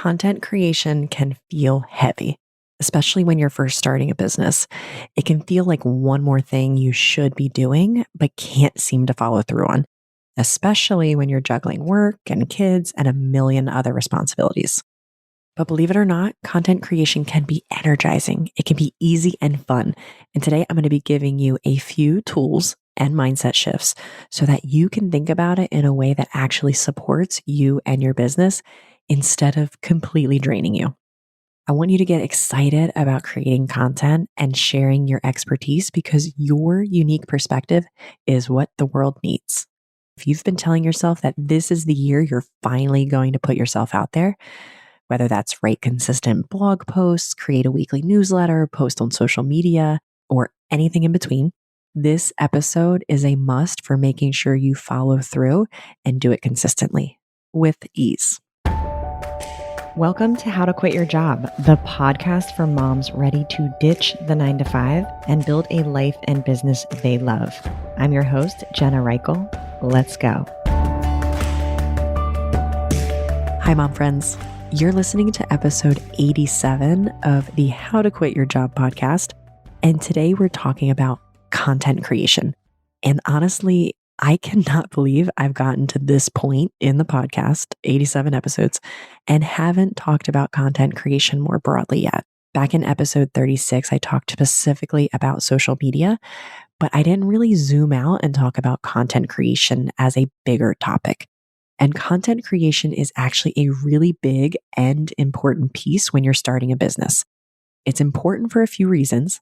Content creation can feel heavy, especially when you're first starting a business. It can feel like one more thing you should be doing, but can't seem to follow through on, especially when you're juggling work and kids and a million other responsibilities. But believe it or not, content creation can be energizing. It can be easy and fun. And today I'm going to be giving you a few tools and mindset shifts so that you can think about it in a way that actually supports you and your business instead of completely draining you. I want you to get excited about creating content and sharing your expertise because your unique perspective is what the world needs. If you've been telling yourself that this is the year you're finally going to put yourself out there, whether that's write consistent blog posts, create a weekly newsletter, post on social media, or anything in between, this episode is a must for making sure you follow through and do it consistently with ease. Welcome to How to Quit Your Job, the podcast for moms ready to ditch the 9-to-5 and build a life and business they love. I'm your host, Jenna Reichel. Let's go. Hi, mom friends. You're listening to episode 87 of the How to Quit Your Job podcast. And today we're talking about content creation. And honestly, I cannot believe I've gotten to this point in the podcast, 87 episodes, and haven't talked about content creation more broadly yet. Back in episode 36, I talked specifically about social media, but I didn't really zoom out and talk about content creation as a bigger topic. And content creation is actually a really big and important piece when you're starting a business. It's important for a few reasons,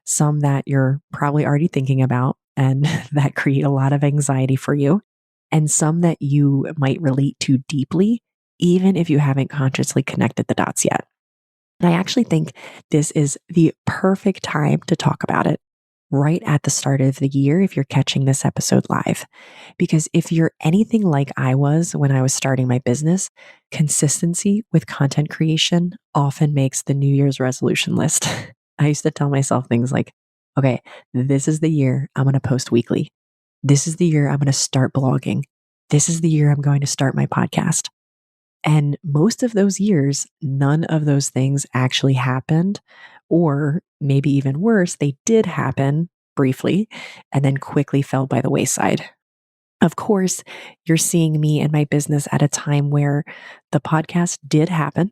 some that you're probably already thinking about and that create a lot of anxiety for you, and some that you might relate to deeply, even if you haven't consciously connected the dots yet. And I actually think this is the perfect time to talk about it right at the start of the year if you're catching this episode live. Because if you're anything like I was when I was starting my business, consistency with content creation often makes the New Year's resolution list. I used to tell myself things like, okay, this is the year I'm going to post weekly. This is the year I'm going to start blogging. This is the year I'm going to start my podcast. And most of those years, none of those things actually happened, or maybe even worse, they did happen briefly and then quickly fell by the wayside. Of course, you're seeing me and my business at a time where the podcast did happen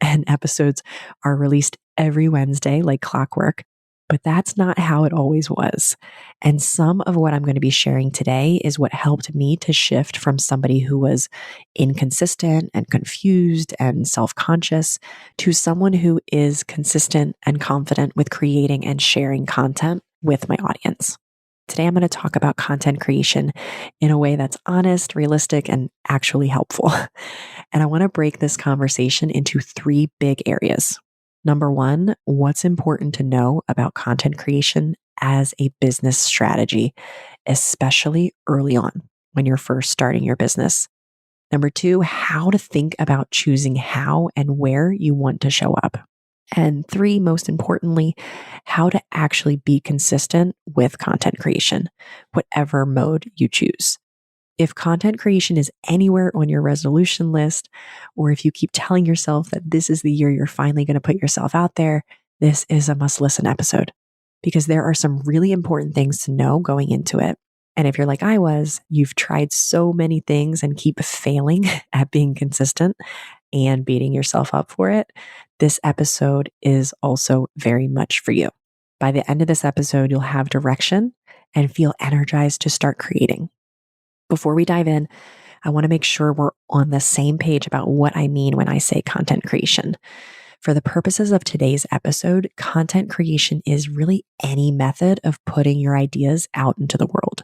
and episodes are released every Wednesday like clockwork. But that's not how it always was. And some of what I'm going to be sharing today is what helped me to shift from somebody who was inconsistent and confused and self-conscious to someone who is consistent and confident with creating and sharing content with my audience. Today, I'm going to talk about content creation in a way that's honest, realistic, and actually helpful. And I want to break this conversation into 3 big areas. Number 1, what's important to know about content creation as a business strategy, especially early on when you're first starting your business. Number 2, how to think about choosing how and where you want to show up. And 3, most importantly, how to actually be consistent with content creation, whatever mode you choose. If content creation is anywhere on your resolution list, or if you keep telling yourself that this is the year you're finally going to put yourself out there, this is a must listen episode because there are some really important things to know going into it. And if you're like I was, you've tried so many things and keep failing at being consistent and beating yourself up for it, this episode is also very much for you. By the end of this episode, you'll have direction and feel energized to start creating. Before we dive in, I want to make sure we're on the same page about what I mean when I say content creation. For the purposes of today's episode, content creation is really any method of putting your ideas out into the world.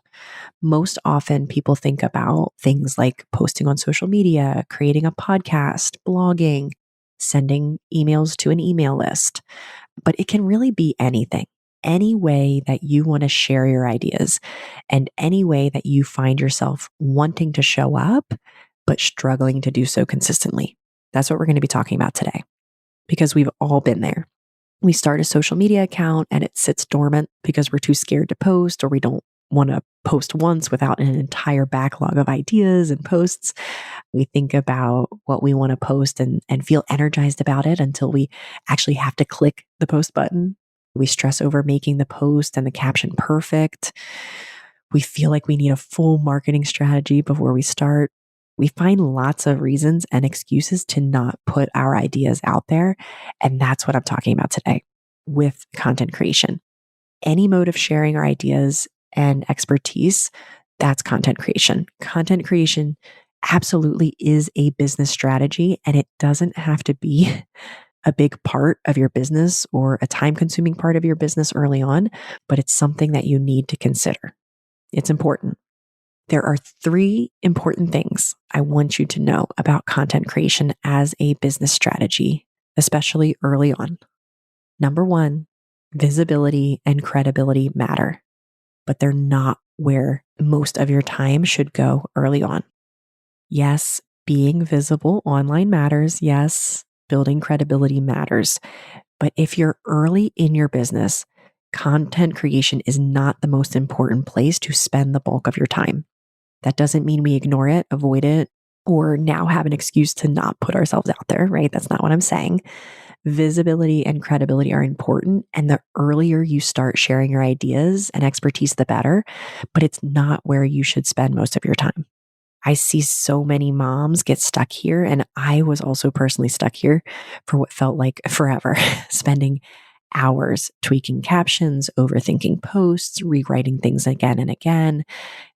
Most often, people think about things like posting on social media, creating a podcast, blogging, sending emails to an email list. But it can really be anything. Any way that you want to share your ideas and any way that you find yourself wanting to show up, but struggling to do so consistently. That's what we're going to be talking about today because we've all been there. We start a social media account and it sits dormant because we're too scared to post or we don't want to post once without an entire backlog of ideas and posts. We think about what we want to post and feel energized about it until we actually have to click the post button. We stress over making the post and the caption perfect. We feel like we need a full marketing strategy before we start. We find lots of reasons and excuses to not put our ideas out there. And that's what I'm talking about today with content creation. Any mode of sharing our ideas and expertise, that's content creation. Content creation absolutely is a business strategy, and it doesn't have to be a big part of your business or a time consuming part of your business early on, but it's something that you need to consider. It's important. There are 3 important things I want you to know about content creation as a business strategy, especially early on. Number 1, visibility and credibility matter, but they're not where most of your time should go early on. Yes, being visible online matters. Yes, building credibility matters. But if you're early in your business, content creation is not the most important place to spend the bulk of your time. That doesn't mean we ignore it, avoid it, or now have an excuse to not put ourselves out there, right? That's not what I'm saying. Visibility and credibility are important. And the earlier you start sharing your ideas and expertise, the better. But it's not where you should spend most of your time. I see so many moms get stuck here. And I was also personally stuck here for what felt like forever, spending hours tweaking captions, overthinking posts, rewriting things again and again.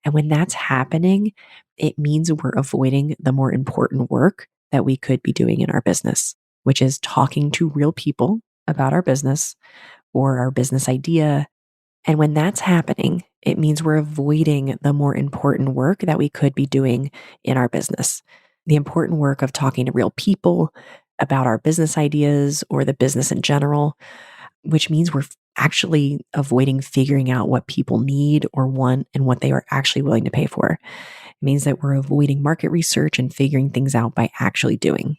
And when that's happening, it means we're avoiding the more important work that we could be doing in our business, which is talking to real people about our business or our business idea. And when that's happening, it means we're avoiding the more important work that we could be doing in our business. The important work of talking to real people about our business ideas or the business in general, which means we're actually avoiding figuring out what people need or want and what they are actually willing to pay for. It means that we're avoiding market research and figuring things out by actually doing.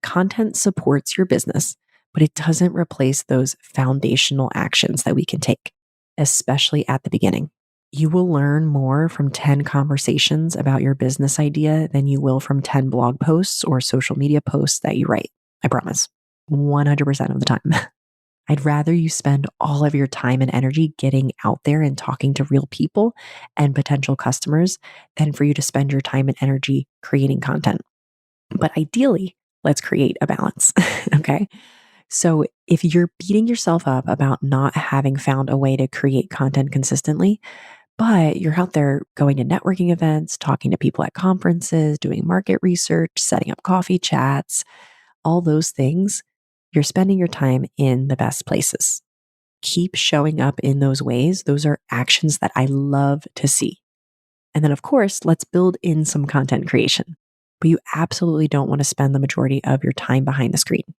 Content supports your business, but it doesn't replace those foundational actions that we can take, especially at the beginning. You will learn more from 10 conversations about your business idea than you will from 10 blog posts or social media posts that you write. I promise. 100% of the time. I'd rather you spend all of your time and energy getting out there and talking to real people and potential customers than for you to spend your time and energy creating content. But ideally, let's create a balance. Okay. So if you're beating yourself up about not having found a way to create content consistently, but you're out there going to networking events, talking to people at conferences, doing market research, setting up coffee chats, all those things, you're spending your time in the best places. Keep showing up in those ways. Those are actions that I love to see. And then, of course, let's build in some content creation. But you absolutely don't want to spend the majority of your time behind the screen.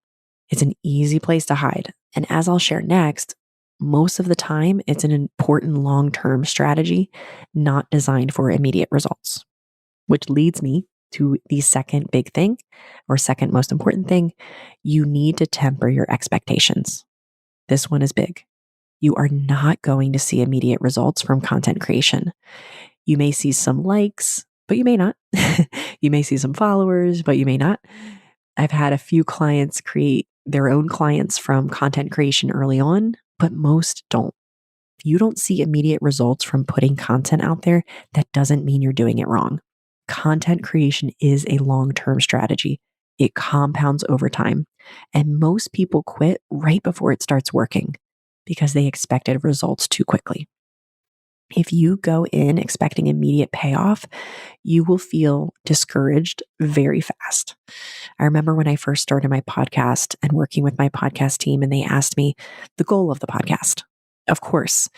It's an easy place to hide. And as I'll share next, most of the time, it's an important long-term strategy, not designed for immediate results. Which leads me to the second big thing, or second most important thing. You need to temper your expectations. This one is big. You are not going to see immediate results from content creation. You may see some likes, but you may not. You may see some followers, but you may not. I've had a few clients create their own clients from content creation early on, but most don't. If you don't see immediate results from putting content out there, that doesn't mean you're doing it wrong. Content creation is a long-term strategy. It compounds over time. And most people quit right before it starts working because they expected results too quickly. If you go in expecting immediate payoff, you will feel discouraged very fast. I remember when I first started my podcast and working with my podcast team, and they asked me the goal of the podcast. Of course,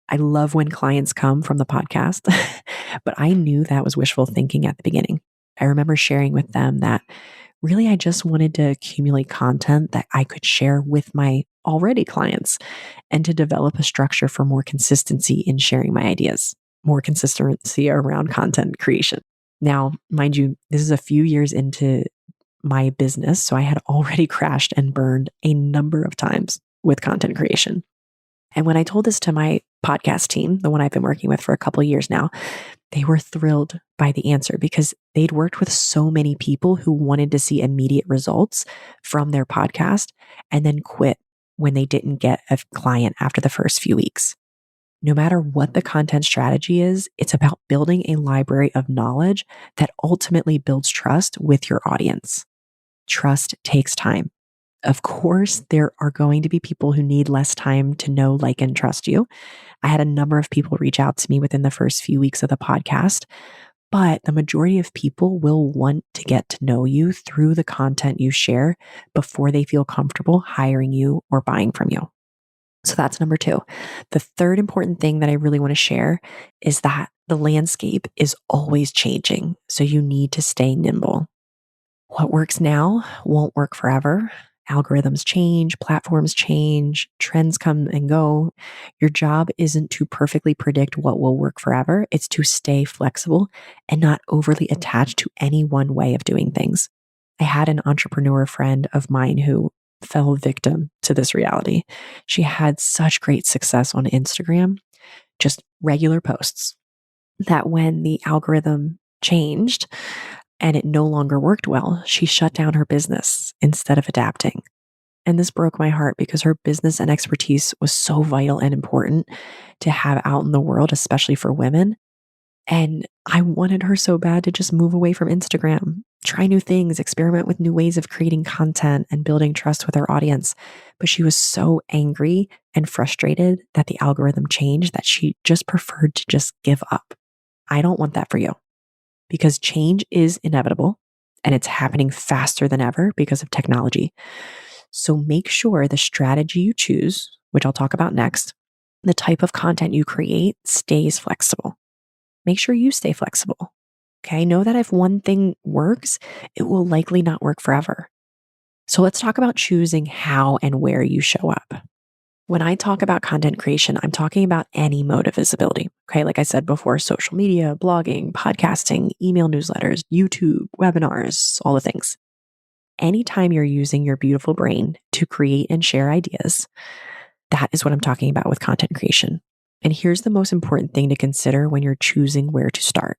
I love when clients come from the podcast, but I knew that was wishful thinking at the beginning. I remember sharing with them that really I just wanted to accumulate content that I could share with my already clients and to develop a structure for more consistency in sharing my ideas, more consistency around content creation. Now, mind you, this is a few years into my business, so I had already crashed and burned a number of times with content creation. And when I told this to my podcast team, the one I've been working with for a couple of years now, they were thrilled by the answer because they'd worked with so many people who wanted to see immediate results from their podcast and then quit when they didn't get a client after the first few weeks. No matter what the content strategy is, it's about building a library of knowledge that ultimately builds trust with your audience. Trust takes time. Of course, there are going to be people who need less time to know, like, and trust you. I had a number of people reach out to me within the first few weeks of the podcast, but the majority of people will want to get to know you through the content you share before they feel comfortable hiring you or buying from you. So that's number two. The third important thing that I really want to share is that the landscape is always changing. So you need to stay nimble. What works now won't work forever. Algorithms change, platforms change, trends come and go. Your job isn't to perfectly predict what will work forever. It's to stay flexible and not overly attached to any one way of doing things. I had an entrepreneur friend of mine who fell victim to this reality. She had such great success on Instagram, just regular posts, that when the algorithm changed and it no longer worked well, she shut down her business instead of adapting. And this broke my heart because her business and expertise was so vital and important to have out in the world, especially for women. And I wanted her so bad to just move away from Instagram, try new things, experiment with new ways of creating content and building trust with her audience. But she was so angry and frustrated that the algorithm changed that she just preferred to just give up. I don't want that for you because change is inevitable and it's happening faster than ever because of technology. So make sure the strategy you choose, which I'll talk about next, the type of content you create stays flexible. Make sure you stay flexible. Okay. Know that if one thing works, it will likely not work forever. So let's talk about choosing how and where you show up. When I talk about content creation, I'm talking about any mode of visibility. Okay. Like I said before, social media, blogging, podcasting, email newsletters, YouTube, webinars, all the things. Anytime you're using your beautiful brain to create and share ideas, that is what I'm talking about with content creation. And here's the most important thing to consider when you're choosing where to start.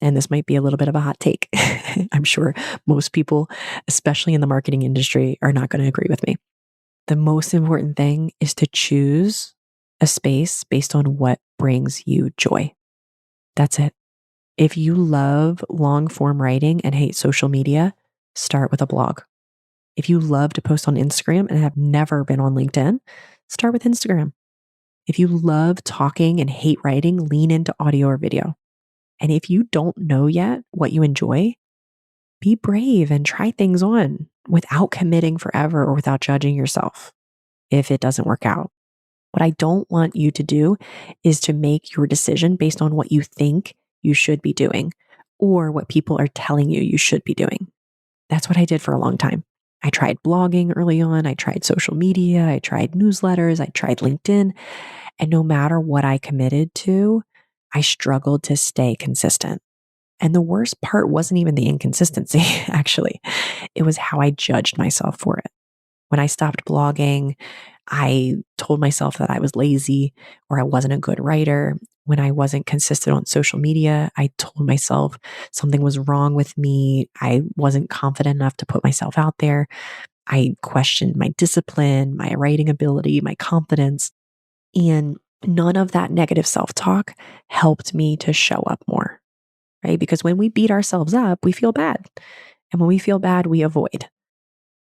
And this might be a little bit of a hot take. I'm sure most people, especially in the marketing industry, are not going to agree with me. The most important thing is to choose a space based on what brings you joy. That's it. If you love long form writing and hate social media, start with a blog. If you love to post on Instagram and have never been on LinkedIn, start with Instagram. If you love talking and hate writing, lean into audio or video. And if you don't know yet what you enjoy, be brave and try things on without committing forever or without judging yourself if it doesn't work out. What I don't want you to do is to make your decision based on what you think you should be doing or what people are telling you you should be doing. That's what I did for a long time. I tried blogging early on. I tried social media. I tried newsletters. I tried LinkedIn. And no matter what I committed to, I struggled to stay consistent. And the worst part wasn't even the inconsistency, actually. It was how I judged myself for it. When I stopped blogging, I told myself that I was lazy or I wasn't a good writer. When I wasn't consistent on social media, I told myself something was wrong with me. I wasn't confident enough to put myself out there. I questioned my discipline, my writing ability, my confidence. And none of that negative self-talk helped me to show up more, right? Because when we beat ourselves up, we feel bad. And when we feel bad, we avoid.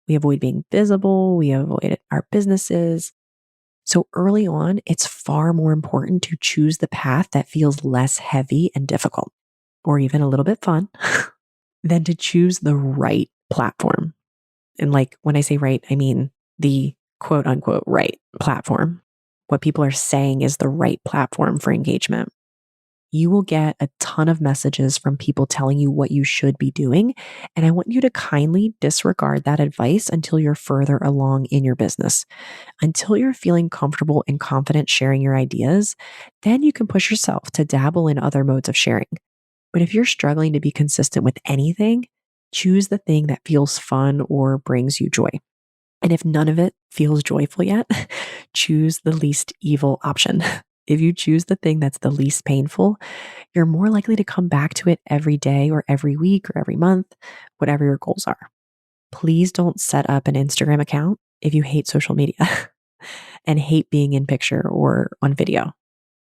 We avoid being visible. We avoid our businesses. So early on, it's far more important to choose the path that feels less heavy and difficult, or even a little bit fun, than to choose the right platform. And like when I say right, I mean the quote unquote right platform. What people are saying is the right platform for engagement. You will get a ton of messages from people telling you what you should be doing. And I want you to kindly disregard that advice until you're further along in your business. Until you're feeling comfortable and confident sharing your ideas, then you can push yourself to dabble in other modes of sharing. But if you're struggling to be consistent with anything, choose the thing that feels fun or brings you joy. And if none of it feels joyful yet, choose the least evil option. If you choose the thing that's the least painful, you're more likely to come back to it every day or every week or every month, whatever your goals are. Please don't set up an Instagram account if you hate social media and hate being in picture or on video.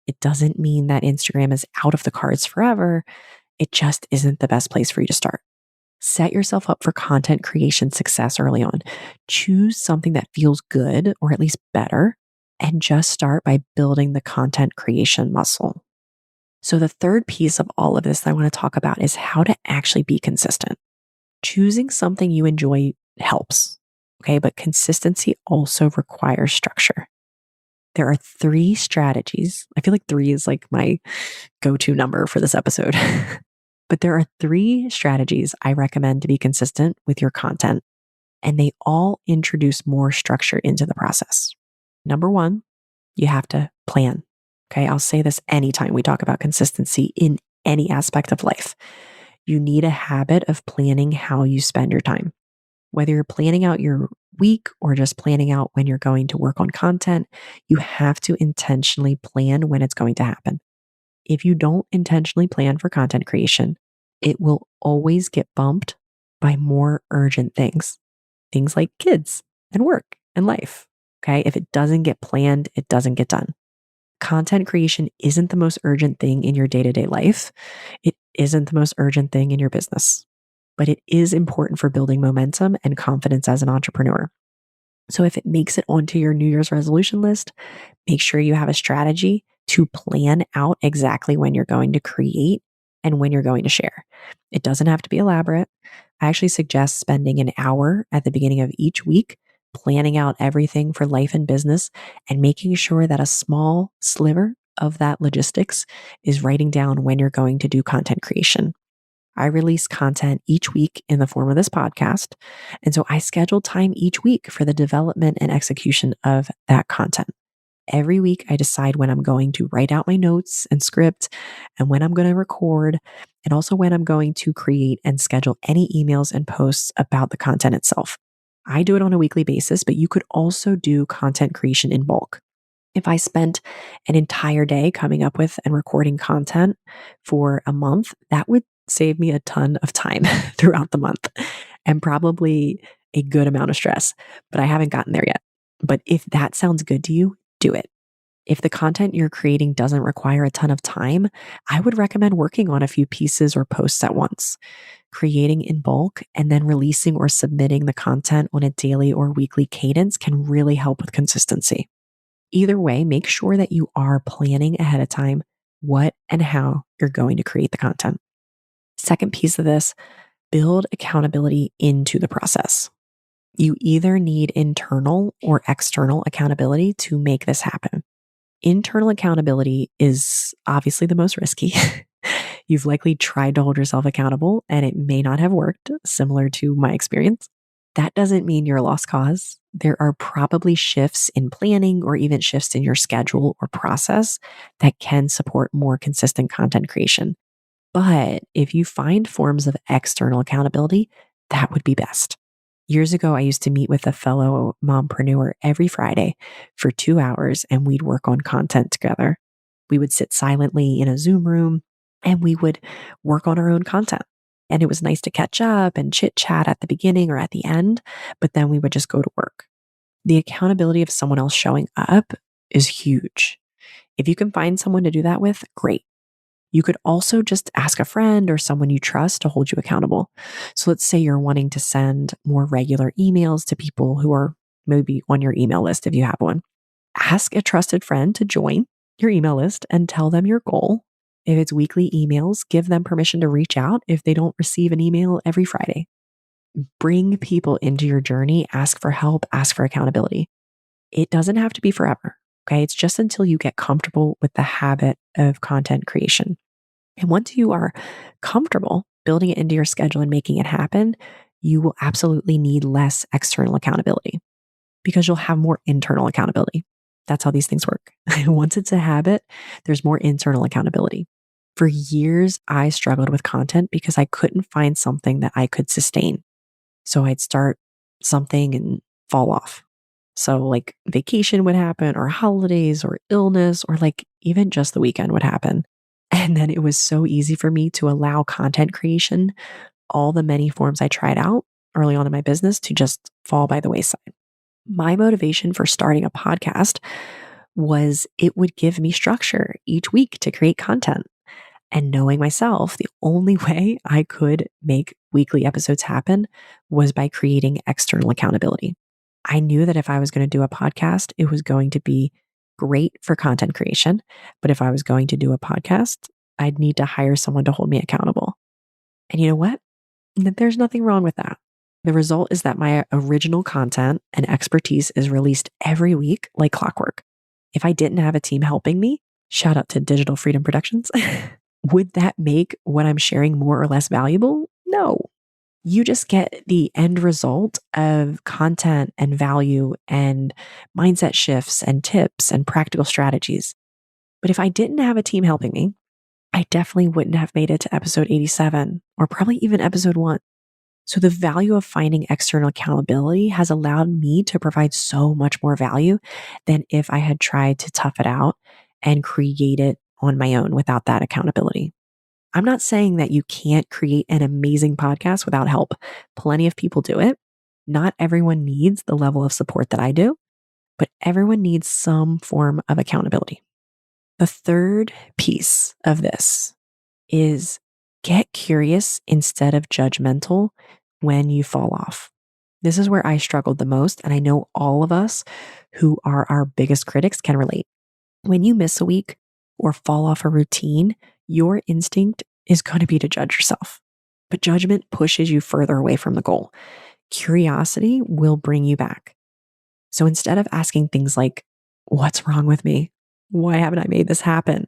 It doesn't mean that Instagram is out of the cards forever. It just isn't the best place for you to start. Set yourself up for content creation success early on. Choose something that feels good or at least better, and just start by building the content creation muscle. So, the third piece of all of this that I want to talk about is how to actually be consistent. Choosing something you enjoy helps, okay? But consistency also requires structure. There are 3 strategies. I feel like 3 is like my go-to number for this episode. But there are 3 strategies I recommend to be consistent with your content, and they all introduce more structure into the process. Number 1, you have to plan. Okay, I'll say this anytime we talk about consistency in any aspect of life. You need a habit of planning how you spend your time. Whether you're planning out your week or just planning out when you're going to work on content, you have to intentionally plan when it's going to happen. If you don't intentionally plan for content creation, it will always get bumped by more urgent things like kids and work and life. Okay. If it doesn't get planned, it doesn't get done. Content creation isn't the most urgent thing in your day-to-day life. It isn't the most urgent thing in your business, but it is important for building momentum and confidence as an entrepreneur. So if it makes it onto your New Year's resolution list, make sure you have a strategy to plan out exactly when you're going to create and when you're going to share. It doesn't have to be elaborate. I actually suggest spending an hour at the beginning of each week planning out everything for life and business and making sure that a small sliver of that logistics is writing down when you're going to do content creation. I release content each week in the form of this podcast. And so I schedule time each week for the development and execution of that content. Every week, I decide when I'm going to write out my notes and script and when I'm going to record, and also when I'm going to create and schedule any emails and posts about the content itself. I do it on a weekly basis, but you could also do content creation in bulk. If I spent an entire day coming up with and recording content for a month, that would save me a ton of time throughout the month and probably a good amount of stress, but I haven't gotten there yet. But if that sounds good to you, do it. If the content you're creating doesn't require a ton of time, I would recommend working on a few pieces or posts at once, creating in bulk, and then releasing or submitting the content on a daily or weekly cadence can really help with consistency. Either way, make sure that you are planning ahead of time what and how you're going to create the content. Second piece of this, build accountability into the process. You either need internal or external accountability to make this happen. Internal accountability is obviously the most risky. You've likely tried to hold yourself accountable and it may not have worked, similar to my experience. That doesn't mean you're a lost cause. There are probably shifts in planning or even shifts in your schedule or process that can support more consistent content creation. But if you find forms of external accountability, that would be best. Years ago, I used to meet with a fellow mompreneur every Friday for 2 hours and we'd work on content together. We would sit silently in a Zoom room and we would work on our own content. And it was nice to catch up and chit chat at the beginning or at the end, but then we would just go to work. The accountability of someone else showing up is huge. If you can find someone to do that with, great. You could also just ask a friend or someone you trust to hold you accountable. So let's say you're wanting to send more regular emails to people who are maybe on your email list if you have one. Ask a trusted friend to join your email list and tell them your goal. If it's weekly emails, give them permission to reach out if they don't receive an email every Friday. Bring people into your journey, ask for help, ask for accountability. It doesn't have to be forever. Okay. It's just until you get comfortable with the habit of content creation. And once you are comfortable building it into your schedule and making it happen, you will absolutely need less external accountability because you'll have more internal accountability. That's how these things work. Once it's a habit, there's more internal accountability. For years, I struggled with content because I couldn't find something that I could sustain. So I'd start something and fall off. So like vacation would happen or holidays or illness or like even just the weekend would happen. And then it was so easy for me to allow content creation, all the many forms I tried out early on in my business to just fall by the wayside. My motivation for starting a podcast was it would give me structure each week to create content. And knowing myself, the only way I could make weekly episodes happen was by creating external accountability. I knew that if I was going to do a podcast, it was going to be great for content creation. But if I was going to do a podcast, I'd need to hire someone to hold me accountable. And you know what? There's nothing wrong with that. The result is that my original content and expertise is released every week like clockwork. If I didn't have a team helping me, shout out to Digital Freedom Productions, would that make what I'm sharing more or less valuable? No. You just get the end result of content and value and mindset shifts and tips and practical strategies. But if I didn't have a team helping me, I definitely wouldn't have made it to episode 87 or probably even episode 1. So the value of finding external accountability has allowed me to provide so much more value than if I had tried to tough it out and create it on my own without that accountability. I'm not saying that you can't create an amazing podcast without help. Plenty of people do it. Not everyone needs the level of support that I do, but everyone needs some form of accountability. The third piece of this is get curious instead of judgmental when you fall off. This is where I struggled the most, and I know all of us who are our biggest critics can relate. When you miss a week or fall off a routine, your instinct is going to be to judge yourself. But judgment pushes you further away from the goal. Curiosity will bring you back. So instead of asking things like, what's wrong with me? Why haven't I made this happen?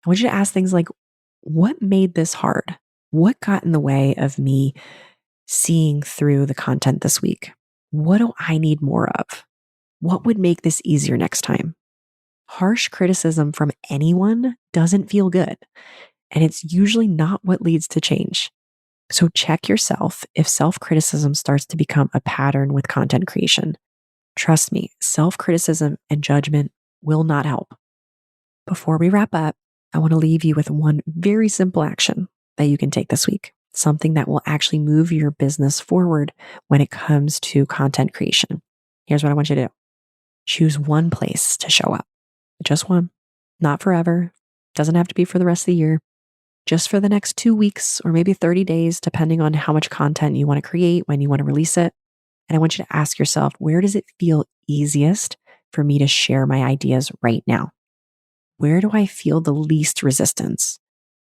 I want you to ask things like, what made this hard? What got in the way of me seeing through the content this week? What do I need more of? What would make this easier next time? Harsh criticism from anyone doesn't feel good, and it's usually not what leads to change. So check yourself if self-criticism starts to become a pattern with content creation. Trust me, self-criticism and judgment will not help. Before we wrap up, I want to leave you with one very simple action that you can take this week, something that will actually move your business forward when it comes to content creation. Here's what I want you to do. Choose one place to show up. Just one. Not forever. Doesn't have to be for the rest of the year. Just for the next 2 weeks or maybe 30 days, depending on how much content you want to create, when you want to release it. And I want you to ask yourself, where does it feel easiest for me to share my ideas right now? Where do I feel the least resistance?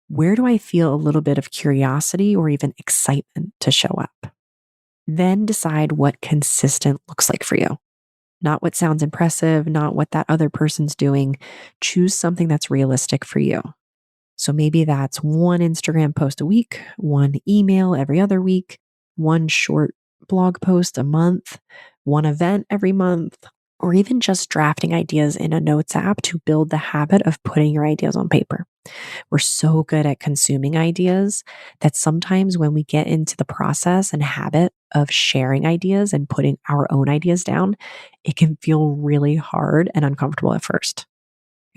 Where do I feel a little bit of curiosity or even excitement to show up? Then decide what consistent looks like for you. Not what sounds impressive, not what that other person's doing. Choose something that's realistic for you. So maybe that's one Instagram post a week, one email every other week, one short blog post a month, one event every month, or even just drafting ideas in a notes app to build the habit of putting your ideas on paper. We're so good at consuming ideas that sometimes when we get into the process and habit of sharing ideas and putting our own ideas down, it can feel really hard and uncomfortable at first.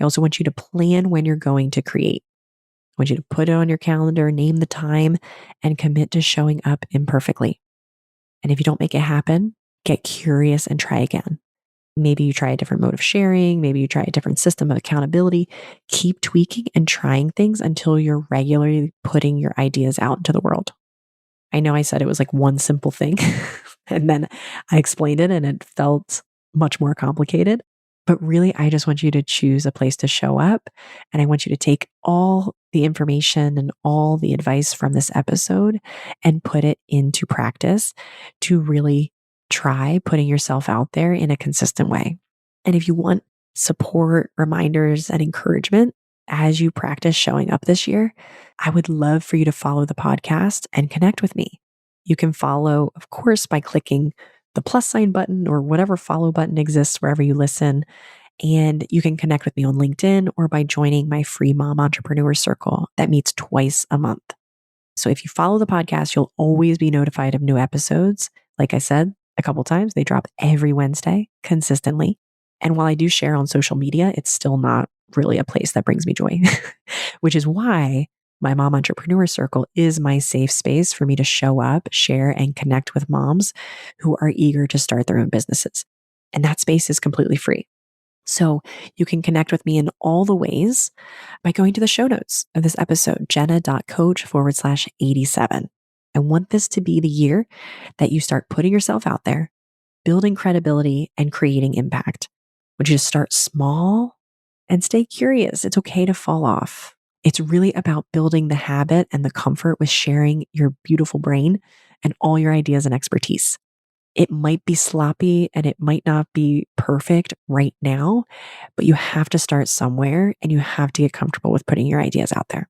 I also want you to plan when you're going to create. I want you to put it on your calendar, name the time, and commit to showing up imperfectly. And if you don't make it happen, get curious and try again. Maybe you try a different mode of sharing. Maybe you try a different system of accountability. Keep tweaking and trying things until you're regularly putting your ideas out into the world. I know I said it was like one simple thing, and then I explained it and it felt much more complicated. But really, I just want you to choose a place to show up. And I want you to take all the information and all the advice from this episode and put it into practice to really try putting yourself out there in a consistent way. And if you want support, reminders, and encouragement as you practice showing up this year, I would love for you to follow the podcast and connect with me. You can follow, of course, by clicking the plus sign button or whatever follow button exists wherever you listen. And you can connect with me on LinkedIn or by joining my free mom entrepreneur circle that meets twice a month. So if you follow the podcast, you'll always be notified of new episodes. Like I said, a couple times. They drop every Wednesday consistently. And while I do share on social media, it's still not really a place that brings me joy, which is why my Mom Entrepreneur Circle is my safe space for me to show up, share, and connect with moms who are eager to start their own businesses. And that space is completely free. So you can connect with me in all the ways by going to the show notes of this episode, jenna.coach/87. I want this to be the year that you start putting yourself out there, building credibility, and creating impact. Would you just start small and stay curious? It's okay to fall off. It's really about building the habit and the comfort with sharing your beautiful brain and all your ideas and expertise. It might be sloppy and it might not be perfect right now, but you have to start somewhere and you have to get comfortable with putting your ideas out there.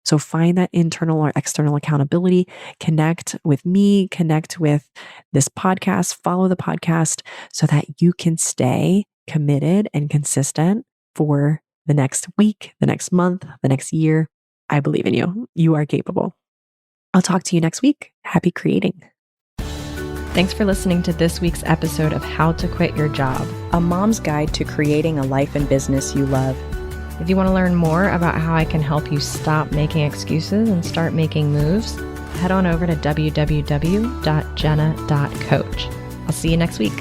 So find that internal or external accountability, connect with me, connect with this podcast, follow the podcast so that you can stay committed and consistent for the next week, the next month, the next year. I believe in you. You are capable. I'll talk to you next week. Happy creating. Thanks for listening to this week's episode of How to Quit Your Job, a mom's guide to creating a life and business you love. If you want to learn more about how I can help you stop making excuses and start making moves, head on over to www.jenna.coach. I'll see you next week.